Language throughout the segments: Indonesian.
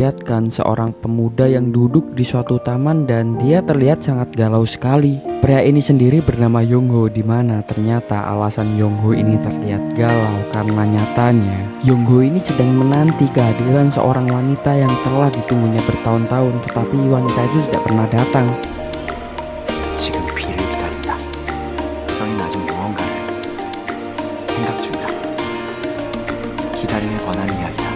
memperlihatkan seorang pemuda yang duduk di suatu taman dan dia terlihat sangat galau sekali. Pria ini sendiri bernama Yongho, di mana ternyata alasan Yongho ini terlihat galau karena nyatanya Yongho ini sedang menanti kehadiran seorang wanita yang telah ditunggunya bertahun-tahun, tetapi wanita itu tidak pernah datang. 지금 비를 기다린다. 성인 아직 무언가를 생각 중이다. 기다림에 관한 이야기다.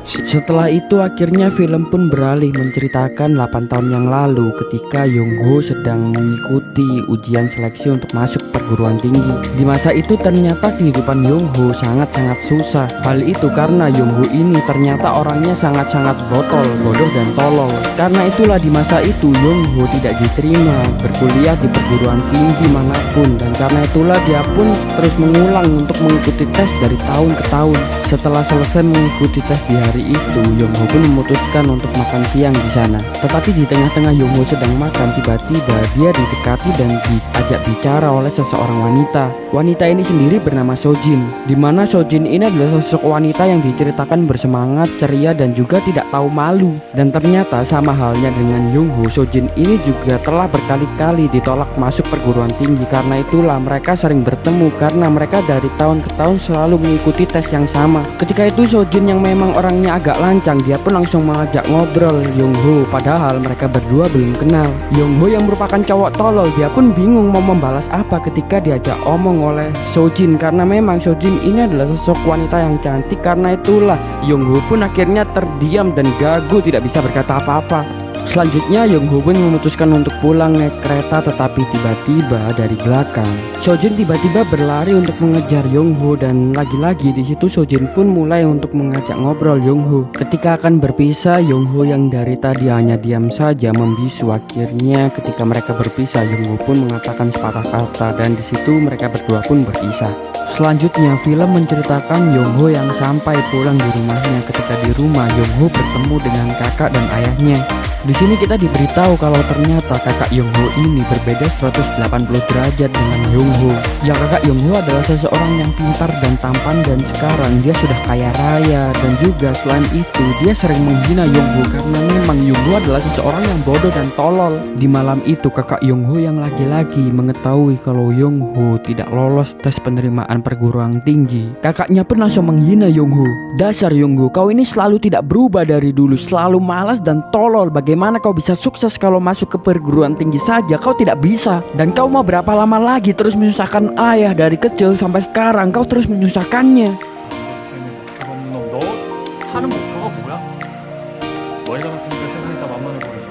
Setelah itu akhirnya film pun beralih menceritakan 8 tahun yang lalu ketika Yongho sedang mengikuti ujian seleksi untuk masuk perguruan tinggi. Di masa itu ternyata kehidupan Yongho sangat-sangat susah. Hal itu karena Yongho ini ternyata orangnya sangat-sangat bodoh dan tolol. Karena itulah di masa itu Yongho tidak diterima berkuliah di perguruan tinggi manapun, dan karena itulah dia pun terus mengulang untuk mengikuti tes dari tahun ke tahun. Setelah selesai mengikuti tes di hari itu, Yongho pun memutuskan untuk makan siang di sana. Tetapi di tengah-tengah Yongho sedang makan, tiba-tiba dia didekati dan diajak bicara oleh seseorang wanita. Wanita ini sendiri bernama Sojin, di mana Sojin ini adalah sosok wanita yang diceritakan bersemangat, ceria, dan juga tidak tahu malu. Dan ternyata sama halnya dengan Yongho, Sojin ini juga telah berkali-kali ditolak masuk perguruan tinggi. Karena itulah mereka sering bertemu karena mereka dari tahun ke tahun selalu mengikuti tes yang sama. Ketika itu Sojin yang memang orangnya agak lancang, dia pun langsung mengajak ngobrol Yongho, padahal mereka berdua belum kenal. Yongho yang merupakan cowok tolol, dia pun bingung mau membalas apa ketika diajak omong oleh Sojin, karena memang Sojin ini adalah sosok wanita yang cantik. Karena itulah Yongho pun akhirnya terdiam dan gagu, tidak bisa berkata apa-apa. Selanjutnya Yongho pun memutuskan untuk pulang naik kereta, tetapi tiba-tiba dari belakang Sojin tiba-tiba berlari untuk mengejar Yongho, dan lagi-lagi di situ Sojin pun mulai untuk mengajak ngobrol Yongho. Ketika akan berpisah, Yongho yang dari tadi hanya diam saja membisu. Akhirnya ketika mereka berpisah, Yongho pun mengatakan sepatah kata dan di situ mereka berdua pun berpisah. Selanjutnya film menceritakan Yongho yang sampai pulang di rumahnya. Ketika di rumah, Yongho bertemu dengan kakak dan ayahnya. Di sini kita diberitahu kalau ternyata kakak Yongho ini berbeda 180 derajat dengan Yongho. Yang kakak Yongho adalah seseorang yang pintar dan tampan, dan sekarang dia sudah kaya raya, dan juga selain itu dia sering menghina Yongho karena memang Yongho adalah seseorang yang bodoh dan tolol. Di malam itu kakak Yongho yang lagi-lagi mengetahui kalau Yongho tidak lolos tes penerimaan perguruan tinggi, kakaknya pun langsung menghina Yongho. Dasar Yongho, kau ini selalu tidak berubah dari dulu, selalu malas dan tolol. Bagaimana kau bisa sukses kalau masuk ke perguruan tinggi saja kau tidak bisa? Dan kau mau berapa lama lagi terus menyusahkan ayah? Dari kecil sampai sekarang kau terus menyusahkannya. 너 사는 목표가 뭐야? 머리가 나쁘니까 세상이 다 만만해 보이지.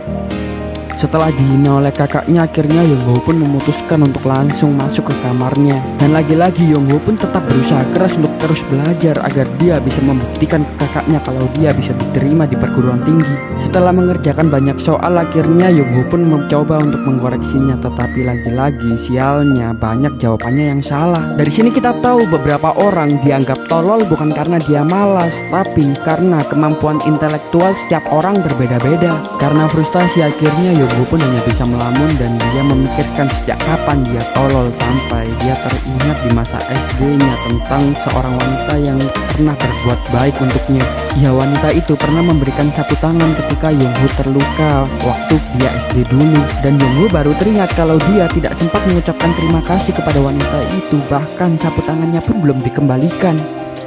Setelah dihina oleh kakaknya, akhirnya Yongho pun memutuskan untuk langsung masuk ke kamarnya. Dan lagi-lagi Yongho pun tetap berusaha keras untuk terus belajar agar dia bisa membuktikan ke kakaknya kalau dia bisa diterima di perguruan tinggi. Setelah mengerjakan banyak soal, akhirnya Yongho pun mencoba untuk mengkoreksinya, tetapi lagi-lagi sialnya banyak jawabannya yang salah. Dari sini kita tahu beberapa orang dianggap tolol bukan karena dia malas, tapi karena kemampuan intelektual setiap orang berbeda-beda. Karena frustasi, akhirnya Yongho pun hanya bisa melamun dan dia memikirkan sejak kapan dia tolol, sampai dia teringat di masa SD-nya tentang seorang wanita yang pernah berbuat baik untuknya. Ya, wanita itu pernah memberikan sapu tangan ketika Yongho terluka waktu dia SD dulu, dan Yongho baru teringat kalau dia tidak sempat mengucapkan terima kasih kepada wanita itu, bahkan sapu tangannya pun belum dikembalikan.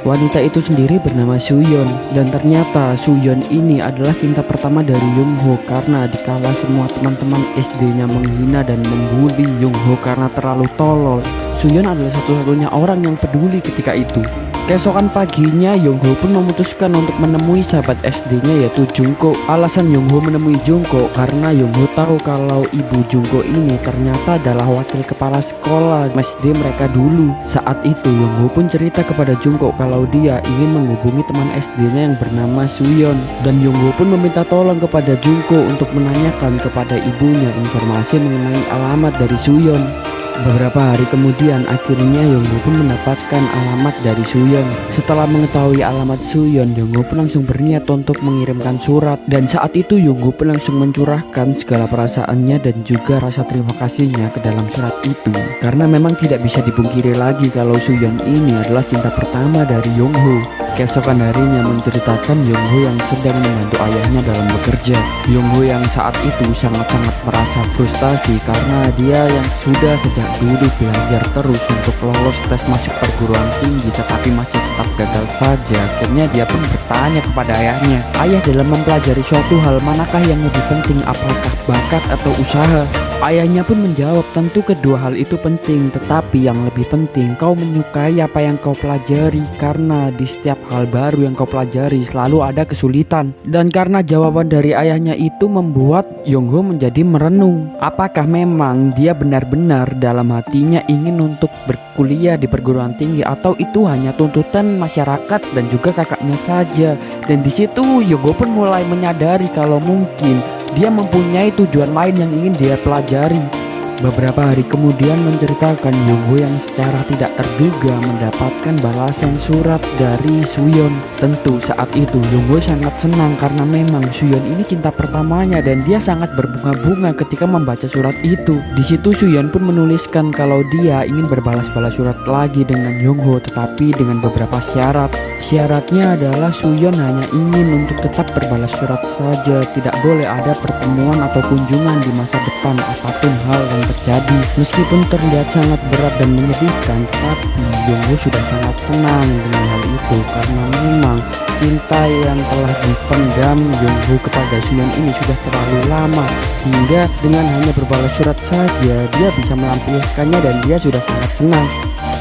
Wanita itu sendiri bernama Suyeon, dan ternyata Suyeon ini adalah cinta pertama dari Yongho. Karena dikala semua teman-teman SD-nya menghina dan membuli Yongho karena terlalu tolol, Suyeon adalah satu-satunya orang yang peduli ketika itu. Keesokan paginya Yongho pun memutuskan untuk menemui sahabat SD-nya yaitu Jungkook. Alasan Yongho menemui Jungkook karena Yongho tahu kalau ibu Jungkook ini ternyata adalah wakil kepala sekolah SD mereka dulu. Saat itu Yongho pun cerita kepada Jungkook kalau dia ingin menghubungi teman SD-nya yang bernama Suyeon, dan Yongho pun meminta tolong kepada Jungkook untuk menanyakan kepada ibunya informasi mengenai alamat dari Suyeon. Beberapa hari kemudian akhirnya Yongho pun mendapatkan alamat dari Suyeon. Setelah mengetahui alamat Suyeon, Yongho pun langsung berniat untuk mengirimkan surat. Dan saat itu Yongho pun langsung mencurahkan segala perasaannya dan juga rasa terima kasihnya ke dalam surat itu. Karena memang tidak bisa dipungkiri lagi kalau Suyeon ini adalah cinta pertama dari Yongho. Keesokan harinya menceritakan Yongho yang sedang membantu ayahnya dalam bekerja. Yongho yang saat itu sangat-sangat merasa frustasi karena dia yang sudah sejak dulu belajar terus untuk lolos tes masuk perguruan tinggi tetapi masih tetap gagal saja. Akhirnya dia pun bertanya kepada ayahnya, "Ayah, dalam mempelajari suatu hal manakah yang lebih penting, apakah bakat atau usaha?" Ayahnya pun menjawab, "Tentu kedua hal itu penting, tetapi yang lebih penting kau menyukai apa yang kau pelajari, karena di setiap hal baru yang kau pelajari selalu ada kesulitan." Dan karena jawaban dari ayahnya itu membuat Yongho menjadi merenung. Apakah memang dia benar-benar dalam hatinya ingin untuk berkuliah di perguruan tinggi, atau itu hanya tuntutan masyarakat dan juga kakaknya saja? Dan di situ Yongho pun mulai menyadari kalau mungkin dia mempunyai tujuan lain yang ingin dia pelajari. Beberapa hari kemudian menceritakan Yongho yang secara tidak terduga mendapatkan balasan surat dari Suyeon. Tentu saat itu Yongho sangat senang karena memang Suyeon ini cinta pertamanya dan dia sangat berbunga-bunga ketika membaca surat itu. Di situ Suyeon pun menuliskan kalau dia ingin berbalas-balas surat lagi dengan Yongho, tetapi dengan beberapa syarat. Syaratnya adalah Suyeon hanya ingin untuk tetap berbalas surat saja, tidak boleh ada pertemuan atau kunjungan di masa depan apapun hal yang terjadi. Meskipun terlihat sangat berat dan menyedihkan, tetapi Yongho sudah sangat senang dengan hal itu karena memang cinta yang telah dipendam Yongho kepada Suyeon ini sudah terlalu lama, sehingga dengan hanya berbalas surat saja dia bisa melampiaskannya dan dia sudah sangat senang.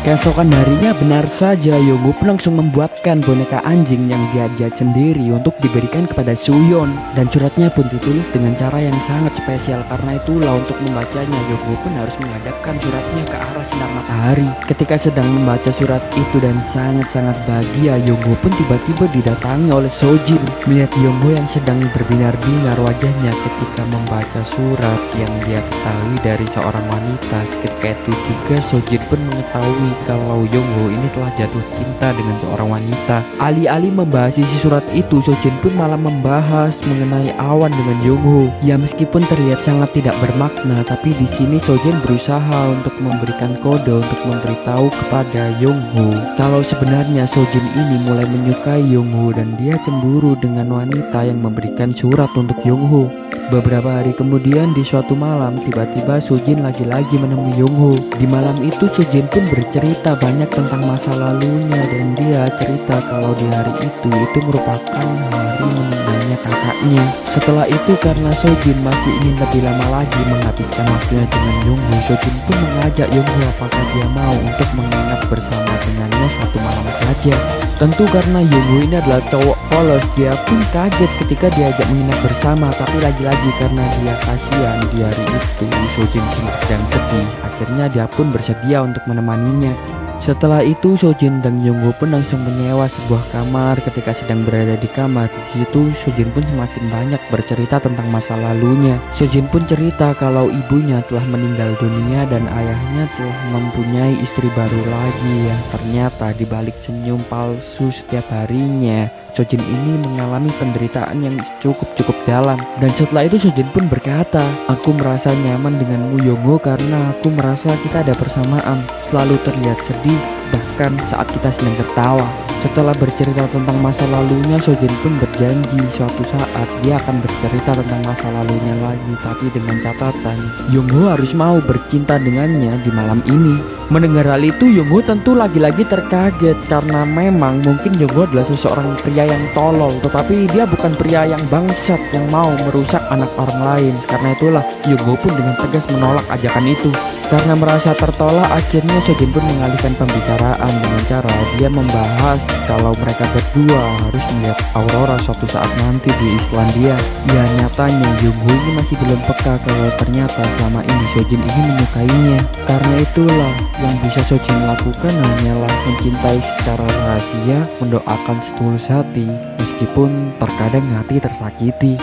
Keesokan harinya benar saja Yongho pun langsung membuatkan boneka anjing yang dia jahit sendiri untuk diberikan kepada Suyeon. Dan suratnya pun ditulis dengan cara yang sangat spesial, karena itulah untuk membacanya Yongho pun harus menghadapkan suratnya ke arah sinar matahari. Ketika sedang membaca surat itu dan sangat-sangat bahagia, Yongho pun tiba-tiba didatangi oleh Sojin. Melihat Yongho yang sedang berbinar-binar wajahnya ketika membaca surat yang dia ketahui dari seorang wanita, ketika itu juga Sojin pun mengetahui kalau Yongho ini telah jatuh cinta dengan seorang wanita. Alih-alih membahas isi surat itu, Sojin pun malah membahas mengenai awan dengan Yongho. Ya, meskipun terlihat sangat tidak bermakna, tapi di sini Sojin berusaha untuk memberikan kode untuk memberitahu kepada Yongho kalau sebenarnya Sojin ini mulai menyukai Yongho dan dia cemburu dengan wanita yang memberikan surat untuk Yongho. Beberapa hari kemudian di suatu malam tiba-tiba Sojin lagi-lagi menemui Yongho. Di malam itu Sojin pun bercerita banyak tentang masa lalunya dan dia cerita kalau di hari itu merupakan hari meninggalnya kakaknya. Setelah itu karena Sojin masih ingin lebih lama lagi menghabiskan waktunya dengan Yongho, Sojin pun mengajak Yongho apakah dia mau untuk menginap bersama dengannya satu malam saja. Tentu karena Yongho ini adalah cowok polos, dia pun kaget ketika diajak menginap bersama, tapi lagi-lagi karena dia kasihan di hari itu Sojin sedang sedih, akhirnya dia pun bersedia untuk menemaninya. Setelah itu Sojin dan Yongho pun langsung menyewa sebuah kamar. Ketika sedang berada di kamar, di situ Sojin pun semakin banyak bercerita tentang masa lalunya. Sojin pun cerita kalau ibunya telah meninggal dunia dan ayahnya telah mempunyai istri baru lagi yang ternyata dibalik senyum palsu setiap harinya Sojin ini mengalami penderitaan yang cukup dalam. Dan setelah itu Sojin pun berkata, "Aku merasa nyaman denganmu Yongho karena aku merasa kita ada persamaan, selalu terlihat sedih bahkan saat kita sedang tertawa." Setelah bercerita tentang masa lalunya, Sojin pun berjanji suatu saat dia akan bercerita tentang masa lalunya lagi, tapi dengan catatan Yongho harus mau bercinta dengannya di malam ini. Mendengar hal itu, Yongho tentu lagi-lagi terkaget karena memang mungkin Yongho adalah seseorang pria yang tolol, tetapi dia bukan pria yang bangsat yang mau merusak anak orang lain. Karena itulah Yongho pun dengan tegas menolak ajakan itu. Karena merasa tertolak, akhirnya Sojin pun mengalihkan pembicaraan dengan cara dia membahas kalau mereka berdua harus melihat aurora suatu saat nanti di Islandia. Ya, nyatanya Yongho ini masih belum peka kalau ternyata selama ini Sojin ini menyukainya. Karena itulah yang bisa Sojin lakukan hanyalah mencintai secara rahasia, mendoakan setulus hati meskipun terkadang hati tersakiti.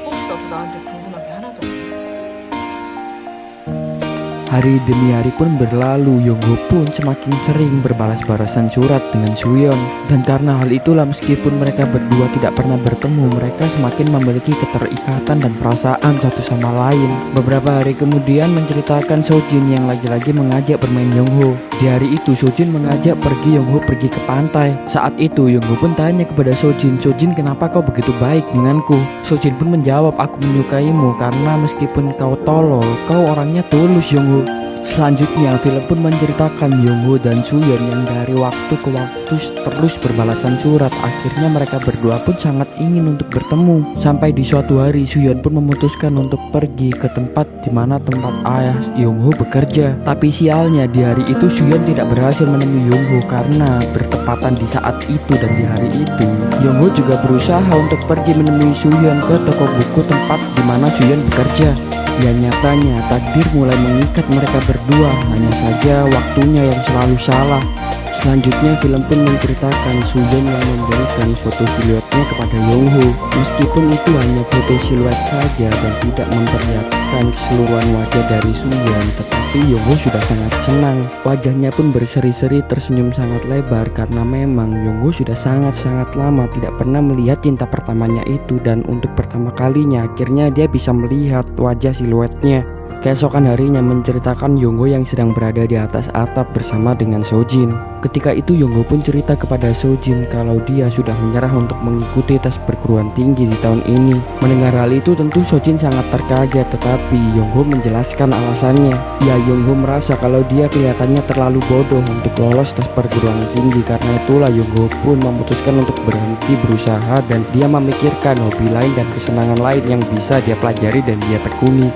혹시 너도 나한테 궁금한 게 하나도 없니? Hari demi hari pun berlalu, Yongho pun semakin sering berbalas-balasan surat dengan Suyeon. Dan karena hal itulah meskipun mereka berdua tidak pernah bertemu, mereka semakin memiliki keterikatan dan perasaan satu sama lain. Beberapa hari kemudian menceritakan Sojin yang lagi-lagi mengajak bermain Yongho. Di hari itu Sojin mengajak Yongho pergi ke pantai. Saat itu Yongho pun tanya kepada Sojin, "Sojin, kenapa kau begitu baik denganku?" Sojin pun menjawab, "Aku menyukaimu karena meskipun kau tolol, kau orangnya tulus, Yongho." Selanjutnya film pun menceritakan Yongho dan Suyeon yang dari waktu ke waktu terus berbalasan surat. Akhirnya mereka berdua pun sangat ingin untuk bertemu. Sampai di suatu hari Suyeon pun memutuskan untuk pergi ke tempat dimana tempat ayah Yongho bekerja. Tapi sialnya di hari itu Suyeon tidak berhasil menemui Yongho karena bertepatan di saat itu dan di hari itu Yongho juga berusaha untuk pergi menemui Suyeon ke toko buku tempat dimana Suyeon bekerja. Ya nyatanya takdir mulai mengikat mereka berdua, hanya saja waktunya yang selalu salah. Selanjutnya film pun menceritakan Suyeon yang memberikan foto siluetnya kepada Yongho. Meskipun itu hanya foto siluet saja dan tidak memperlihatkan keseluruhan wajah dari Suyeon, tetapi Yongho sudah sangat senang. Wajahnya pun berseri-seri tersenyum sangat lebar karena memang Yongho sudah sangat-sangat lama tidak pernah melihat cinta pertamanya itu, dan untuk pertama kalinya akhirnya dia bisa melihat wajah siluetnya. Keesokan harinya menceritakan Yongho yang sedang berada di atas atap bersama dengan Sojin. Ketika itu Yongho pun cerita kepada Sojin kalau dia sudah menyerah untuk mengikuti tes perguruan tinggi di tahun ini. Mendengar hal itu tentu Sojin sangat terkaget, tetapi Yongho menjelaskan alasannya. Ya, Yongho merasa kalau dia kelihatannya terlalu bodoh untuk lolos tes perguruan tinggi. Karena itulah Yongho pun memutuskan untuk berhenti berusaha dan dia memikirkan hobi lain dan kesenangan lain yang bisa dia pelajari dan dia tekuni.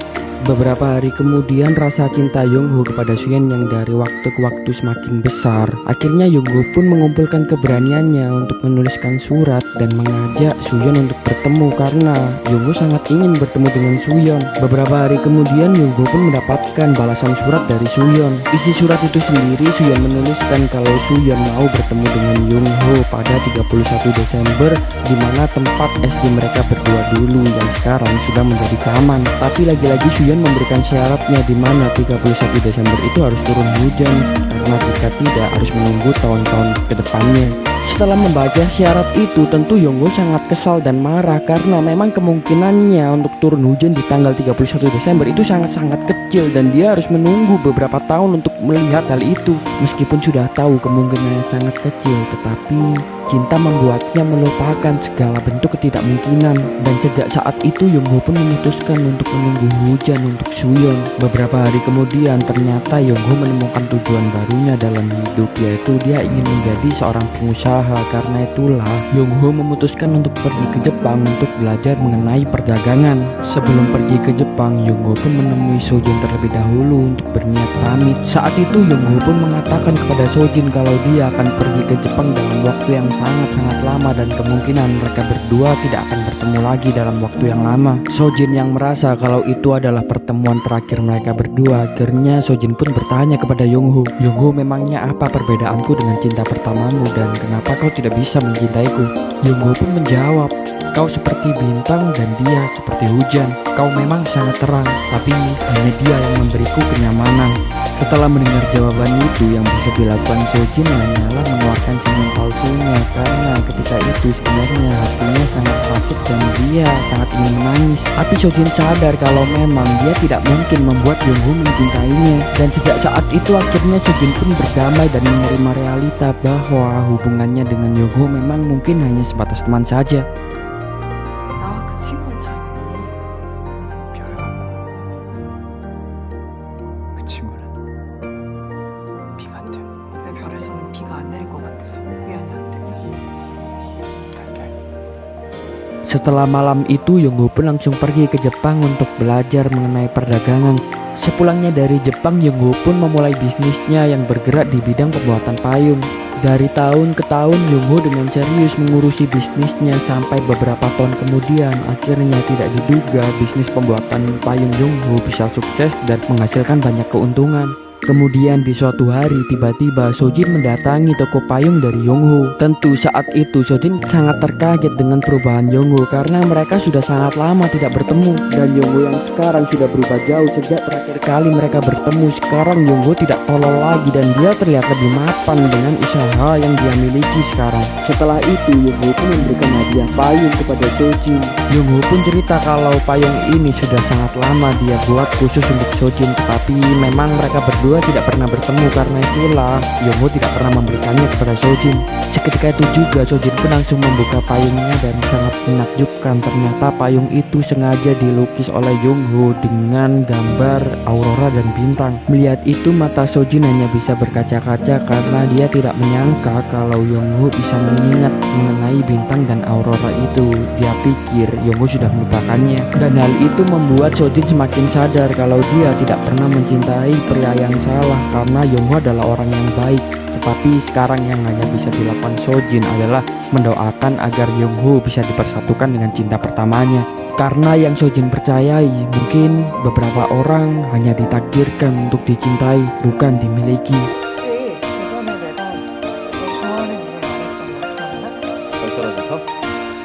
Beberapa hari kemudian rasa cinta Yongho kepada Suyeon yang dari waktu ke waktu semakin besar. Akhirnya Yongho pun mengumpulkan keberaniannya untuk menuliskan surat dan mengajak Suyeon untuk bertemu karena Yongho sangat ingin bertemu dengan Suyeon. Beberapa hari kemudian Yongho pun mendapatkan balasan surat dari Suyeon. Isi surat itu sendiri Suyeon menuliskan kalau Suyeon mau bertemu dengan Yongho pada 31 Desember di mana tempat SD mereka berdua dulu yang sekarang sudah menjadi taman. Tapi lagi-lagi Suyeon memberikan syaratnya di mana 31 Desember itu harus turun hujan karena jika tidak harus menunggu tahun-tahun ke depannya. Setelah membaca syarat itu tentu Yongho sangat kesal dan marah karena memang kemungkinannya untuk turun hujan di tanggal 31 Desember itu sangat-sangat kecil dan dia harus menunggu beberapa tahun untuk melihat hal itu. Meskipun sudah tahu kemungkinannya sangat kecil, tetapi cinta membuatnya melupakan segala bentuk ketidakmungkinan. Dan sejak saat itu Yongho pun memutuskan untuk menunggu hujan untuk Suyeon. Beberapa hari kemudian ternyata Yongho menemukan tujuan barunya dalam hidup, yaitu dia ingin menjadi seorang pengusaha. Karena itulah Yongho memutuskan untuk pergi ke Jepang untuk belajar mengenai perdagangan. Sebelum pergi ke Jepang, Yongho pun menemui Sojin terlebih dahulu untuk berniat pamit. Saat itu Yongho pun mengatakan kepada Sojin kalau dia akan pergi ke Jepang dalam waktu yang sangat-sangat lama dan kemungkinan mereka berdua tidak akan bertemu lagi dalam waktu yang lama. Sojin yang merasa kalau itu adalah pertemuan terakhir mereka berdua. Akhirnya Sojin pun bertanya kepada Yongho, "Yongho, memangnya apa perbedaanku dengan cinta pertamamu dan kenapa kau tidak bisa mencintaiku?" Yongho pun menjawab, "Kau seperti bintang dan dia seperti hujan. Kau memang sangat terang, tapi hanya dia yang memberiku kenyamanan." Setelah mendengar jawaban itu, yang bisa dilakukan Sojin hanyalah mengeluarkan senyum palsunya karena ketika itu sebenarnya hatinya sangat sakit dan dia sangat ingin menangis. Tapi Sojin sadar kalau memang dia tidak mungkin membuat Yongho mencintainya. Dan sejak saat itu akhirnya Sojin pun berdamai dan menerima realita bahwa hubungannya dengan Yongho memang mungkin hanya sebatas teman saja. 나와 그 친구의 차이는 뭐니? 별 같고 그 친구는 비 같아. 내 별에서는 비가 안 내릴 것 같아서 위안이 안 되냐? 갈게. Setelah malam itu Yongho pun langsung pergi ke Jepang untuk belajar mengenai perdagangan. Sepulangnya dari Jepang, Yongho pun memulai bisnisnya yang bergerak di bidang pembuatan payung. Dari tahun ke tahun Yongho dengan serius mengurusi bisnisnya sampai beberapa tahun kemudian akhirnya tidak diduga bisnis pembuatan payung Yongho bisa sukses dan menghasilkan banyak keuntungan. Kemudian di suatu hari tiba-tiba Sojin mendatangi toko payung dari Yongho. Tentu saat itu Sojin sangat terkaget dengan perubahan Yongho karena mereka sudah sangat lama tidak bertemu. Dan Yongho yang sekarang sudah berubah jauh sejak terakhir kali mereka bertemu. Sekarang Yongho tidak tolol lagi dan dia terlihat lebih mapan dengan usaha yang dia miliki sekarang. Setelah itu Yongho pun memberikan hadiah payung kepada Sojin. Yongho pun cerita kalau payung ini sudah sangat lama dia buat khusus untuk Sojin, tetapi memang mereka berdua tidak pernah bertemu, karena itulah Yongho tidak pernah memberikannya kepada Sojin. Seketika itu juga Sojin pun langsung membuka payungnya dan sangat menakjubkan. Ternyata payung itu sengaja dilukis oleh Yongho dengan gambar aurora dan bintang. Melihat itu mata Sojin hanya bisa berkaca-kaca karena dia tidak menyangka kalau Yongho bisa mengingat mengenai bintang dan aurora itu. Dia pikir Yongho sudah melupakannya, dan hal itu membuat Sojin semakin sadar kalau dia tidak pernah mencintai pria yang salah karena Yongho adalah orang yang baik. Tetapi sekarang yang hanya bisa dilakukan Sojin adalah mendoakan agar Yongho bisa dipersatukan dengan cinta pertamanya. Karena yang Sojin percayai, mungkin beberapa orang hanya ditakdirkan untuk dicintai, bukan dimiliki. 혹시 예전에 내가 너 좋아하는 이유 말했던 거 기억나? 잘 떨어져서?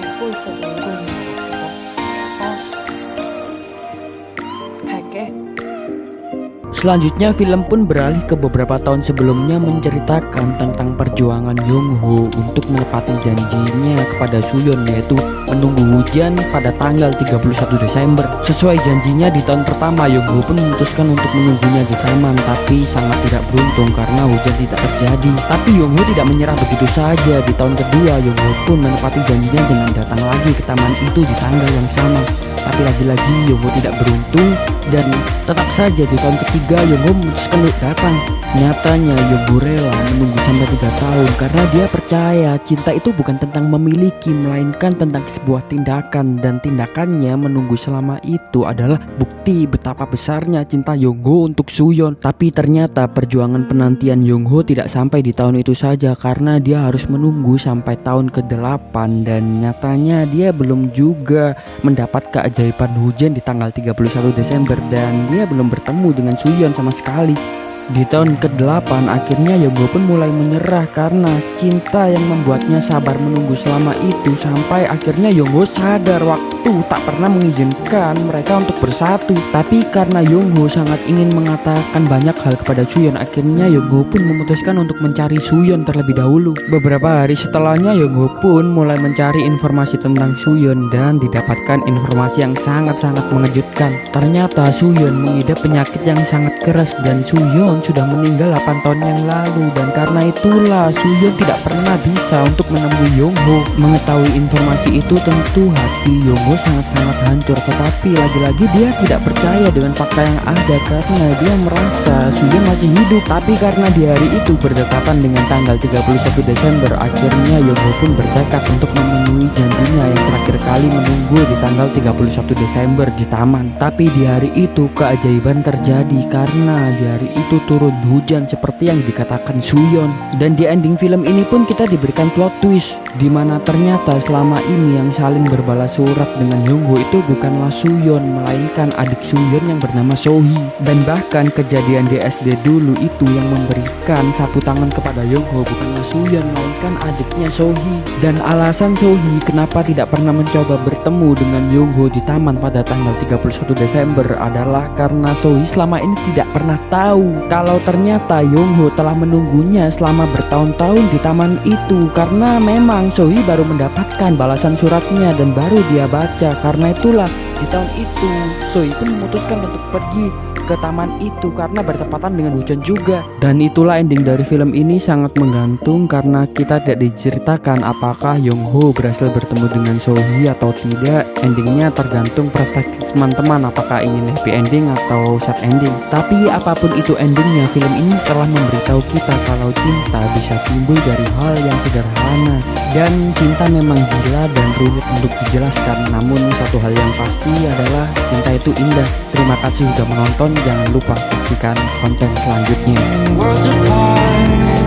웃고 있어도 울고 있는 거 같아서. 갈게. Selanjutnya film pun beralih ke beberapa tahun sebelumnya menceritakan tentang perjuangan Yongho untuk menepati janjinya kepada Suyeon, yaitu menunggu hujan pada tanggal 31 Desember. Sesuai janjinya di tahun pertama, Yongho pun memutuskan untuk menunggunya di taman, tapi sangat tidak beruntung karena hujan tidak terjadi. Tapi Yongho tidak menyerah begitu saja. Di tahun kedua, Yongho pun menepati janjinya dengan datang lagi ke taman itu di tanggal yang sama. Tapi lagi-lagi Yongho tidak beruntung dan tetap saja di tahun ketiga Yongho memutuskan untuk datang. Nyatanya Yongho rela menunggu sampai 3 tahun karena dia percaya cinta itu bukan tentang memiliki, melainkan tentang sebuah tindakan, dan tindakannya menunggu selama itu adalah bukti betapa besarnya cinta Yongho untuk Suyeon. Tapi ternyata perjuangan penantian Yongho tidak sampai di tahun itu saja karena dia harus menunggu sampai tahun ke-8, dan nyatanya dia belum juga mendapat keajaiban hujan di tanggal 31 Desember dan dia belum bertemu dengan Suyeon sama sekali. Di tahun ke-8 akhirnya Yongho pun mulai menyerah karena cinta yang membuatnya sabar menunggu selama itu, sampai akhirnya Yongho sadar waktu tak pernah mengizinkan mereka untuk bersatu. Tapi karena Yongho sangat ingin mengatakan banyak hal kepada Suyeon, akhirnya Yongho pun memutuskan untuk mencari Suyeon terlebih dahulu. Beberapa hari setelahnya Yongho pun mulai mencari informasi tentang Suyeon dan didapatkan informasi yang sangat-sangat mengejutkan. Ternyata Suyeon mengidap penyakit yang sangat keras dan Suyeon sudah meninggal 8 tahun yang lalu, dan karena itulah Suyeon tidak pernah bisa untuk menemui Yongho. Mengetahui informasi itu tentu hati Yongho sangat-sangat hancur, tetapi lagi-lagi dia tidak percaya dengan fakta yang ada karena dia merasa Suyeon masih hidup. Tapi karena di hari itu berdekatan dengan tanggal 31 Desember, akhirnya Yongho pun bertekad untuk memenuhi janjinya yang terakhir kali menunggu di tanggal 31 Desember di taman. Tapi di hari itu keajaiban terjadi karena di hari itu turun hujan seperti yang dikatakan Suyeon. Dan di ending film ini pun kita diberikan plot twist di mana ternyata selama ini yang saling berbalas surat dengan Yongho itu bukanlah Suyeon, melainkan adik Suyeon yang bernama Sohee. Dan bahkan kejadian di SD dulu itu yang memberikan sapu tangan kepada Yongho bukanlah Suyeon, melainkan adiknya Sohee. Dan alasan Sohee kenapa tidak pernah mencoba bertemu dengan Yongho di taman pada tanggal 31 Desember adalah karena Sohee selama ini tidak pernah tahu kalau ternyata Yongho telah menunggunya selama bertahun-tahun di taman itu, karena memang Sohee baru mendapatkan balasan suratnya dan baru dia baca. Karena itulah di tahun itu Sohee pun memutuskan untuk pergi ke taman itu karena bertepatan dengan hujan juga. Dan itulah ending dari film ini, sangat menggantung karena kita tidak diceritakan apakah Yongho berhasil bertemu dengan Sohee atau tidak. Endingnya tergantung perspektif teman-teman, apakah ingin happy ending atau sad ending. Tapi apapun itu endingnya, film ini telah memberitahu kita kalau cinta bisa timbul dari hal yang sederhana. Dan cinta memang gila dan rumit untuk dijelaskan, namun satu hal yang pasti adalah cinta itu indah. Terima kasih sudah menonton, jangan lupa saksikan konten selanjutnya. Worlds apart.